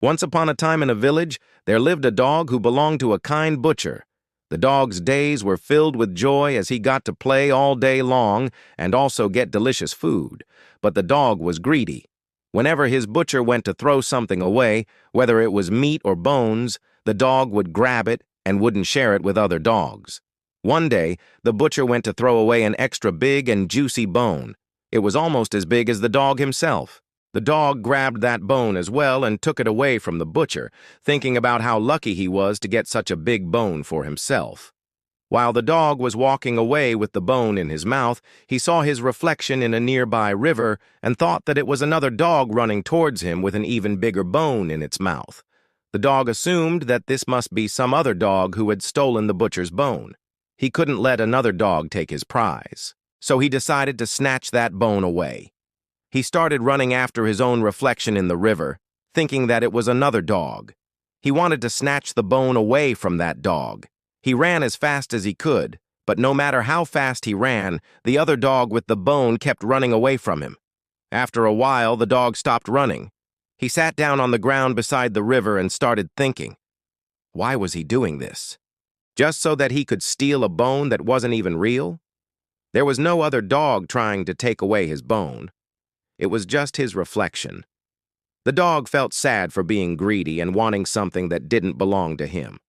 Once upon a time in a village, there lived a dog who belonged to a kind butcher. The dog's days were filled with joy as he got to play all day long and also get delicious food. But the dog was greedy. Whenever his butcher went to throw something away, whether it was meat or bones, the dog would grab it and wouldn't share it with other dogs. One day, the butcher went to throw away an extra big and juicy bone. It was almost as big as the dog himself. The dog grabbed that bone as well and took it away from the butcher, thinking about how lucky he was to get such a big bone for himself. While the dog was walking away with the bone in his mouth, he saw his reflection in a nearby river and thought that it was another dog running towards him with an even bigger bone in its mouth. The dog assumed that this must be some other dog who had stolen the butcher's bone. He couldn't let another dog take his prize, so he decided to snatch that bone away. He started running after his own reflection in the river, thinking that it was another dog. He wanted to snatch the bone away from that dog. He ran as fast as he could, but no matter how fast he ran, the other dog with the bone kept running away from him. After a while, the dog stopped running. He sat down on the ground beside the river and started thinking. Why was he doing this? Just so that he could steal a bone that wasn't even real? There was no other dog trying to take away his bone. It was just his reflection. The dog felt sad for being greedy and wanting something that didn't belong to him.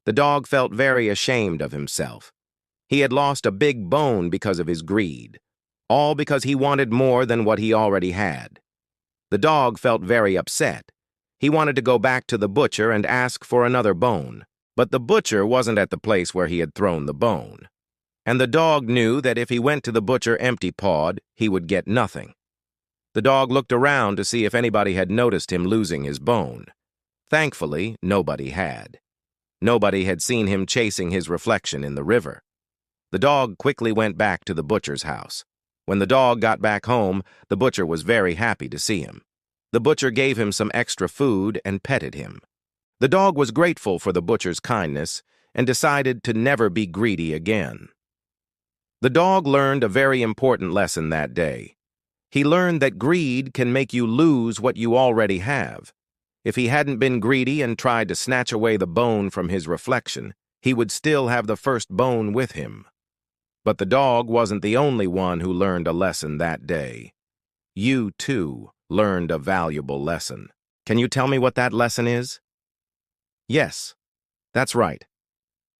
The dog felt very ashamed of himself. He had lost a big bone because of his greed, all because he wanted more than what he already had. The dog felt very upset. He wanted to go back to the butcher and ask for another bone, but the butcher wasn't at the place where he had thrown the bone. And the dog knew that if he went to the butcher empty-pawed, he would get nothing. The dog looked around to see if anybody had noticed him losing his bone. Thankfully, nobody had. Nobody had seen him chasing his reflection in the river. The dog quickly went back to the butcher's house. When the dog got back home, the butcher was very happy to see him. The butcher gave him some extra food and petted him. The dog was grateful for the butcher's kindness and decided to never be greedy again. The dog learned a very important lesson that day. He learned that greed can make you lose what you already have. If he hadn't been greedy and tried to snatch away the bone from his reflection, he would still have the first bone with him. But the dog wasn't the only one who learned a lesson that day. You, too, learned a valuable lesson. Can you tell me what that lesson is? Yes, that's right.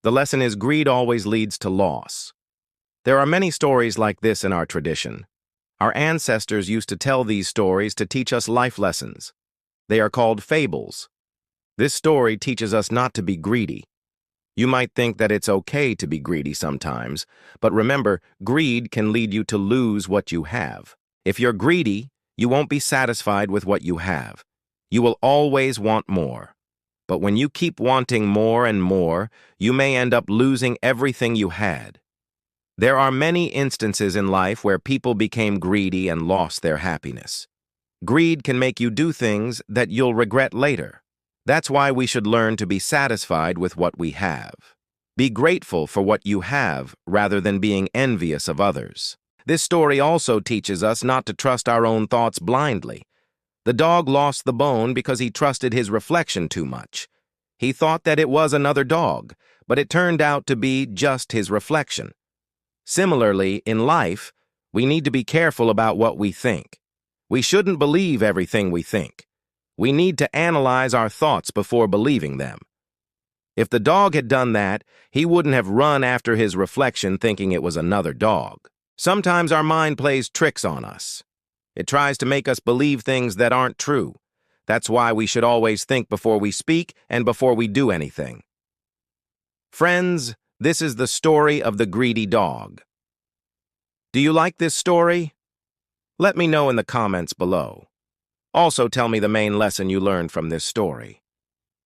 The lesson is greed always leads to loss. There are many stories like this in our tradition. Our ancestors used to tell these stories to teach us life lessons. They are called fables. This story teaches us not to be greedy. You might think that it's okay to be greedy sometimes, but remember, greed can lead you to lose what you have. If you're greedy, you won't be satisfied with what you have. You will always want more. But when you keep wanting more and more, you may end up losing everything you had. There are many instances in life where people became greedy and lost their happiness. Greed can make you do things that you'll regret later. That's why we should learn to be satisfied with what we have. Be grateful for what you have rather than being envious of others. This story also teaches us not to trust our own thoughts blindly. The dog lost the bone because he trusted his reflection too much. He thought that it was another dog, but it turned out to be just his reflection. Similarly, in life, we need to be careful about what we think. We shouldn't believe everything we think. We need to analyze our thoughts before believing them. If the dog had done that, he wouldn't have run after his reflection thinking it was another dog. Sometimes our mind plays tricks on us. It tries to make us believe things that aren't true. That's why we should always think before we speak and before we do anything. Friends, this is the story of the greedy dog. Do you like this story? Let me know in the comments below. Also tell me the main lesson you learned from this story.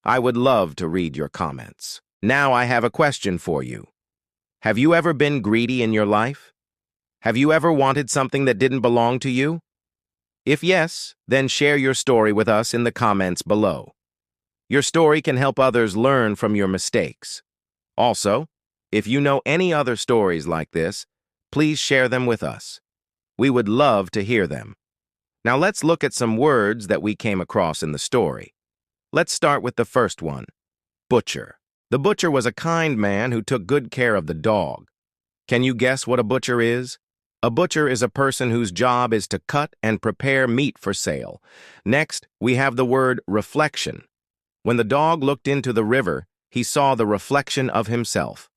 I would love to read your comments. Now I have a question for you. Have you ever been greedy in your life? Have you ever wanted something that didn't belong to you? If yes, then share your story with us in the comments below. Your story can help others learn from your mistakes. Also, if you know any other stories like this, please share them with us. We would love to hear them. Now let's look at some words that we came across in the story. Let's start with the first one. Butcher. The butcher was a kind man who took good care of the dog. Can you guess what a butcher is? A butcher is a person whose job is to cut and prepare meat for sale. Next, we have the word reflection. When the dog looked into the river, he saw the reflection of himself.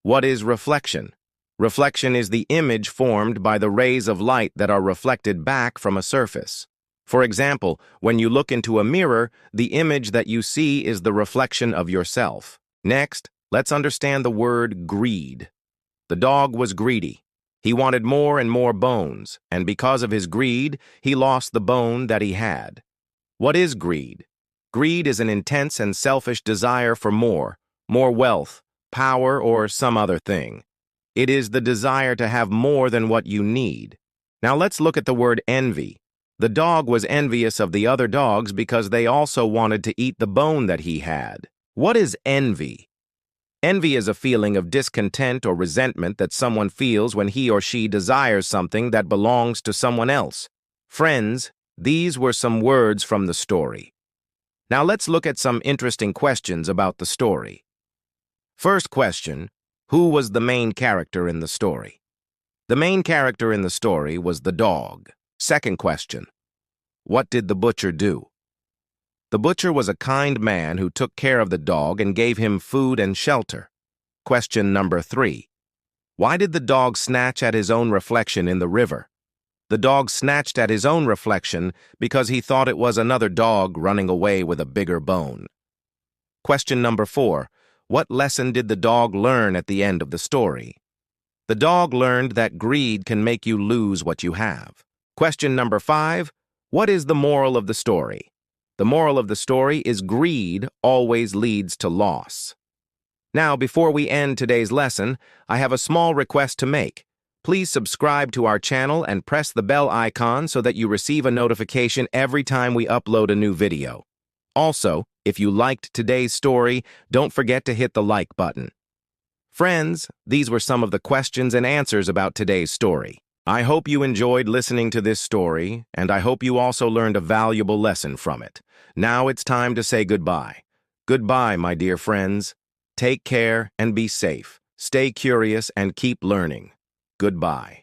What is reflection? Reflection is the image formed by the rays of light that are reflected back from a surface. For example, when you look into a mirror, the image that you see is the reflection of yourself. Next, let's understand the word greed. The dog was greedy. He wanted more and more bones, and because of his greed, he lost the bone that he had. What is greed? Greed is an intense and selfish desire for more wealth, power, or some other thing. It is the desire to have more than what you need. Now let's look at the word envy. The dog was envious of the other dogs because they also wanted to eat the bone that he had. What is envy? Envy is a feeling of discontent or resentment that someone feels when he or she desires something that belongs to someone else. Friends, these were some words from the story. Now let's look at some interesting questions about the story. First question, who was the main character in the story? The main character in the story was the dog. Second question, what did the butcher do? The butcher was a kind man who took care of the dog and gave him food and shelter. Question number 3, why did the dog snatch at his own reflection in the river? The dog snatched at his own reflection because he thought it was another dog running away with a bigger bone. Question number 4, what lesson did the dog learn at the end of the story? The dog learned that greed can make you lose what you have. Question number 5, what is the moral of the story? The moral of the story is greed always leads to loss. Now, before we end today's lesson, I have a small request to make. Please subscribe to our channel and press the bell icon so that you receive a notification every time we upload a new video. Also, if you liked today's story, don't forget to hit the like button. Friends, these were some of the questions and answers about today's story. I hope you enjoyed listening to this story, and I hope you also learned a valuable lesson from it. Now it's time to say goodbye. Goodbye, my dear friends. Take care and be safe. Stay curious and keep learning. Goodbye.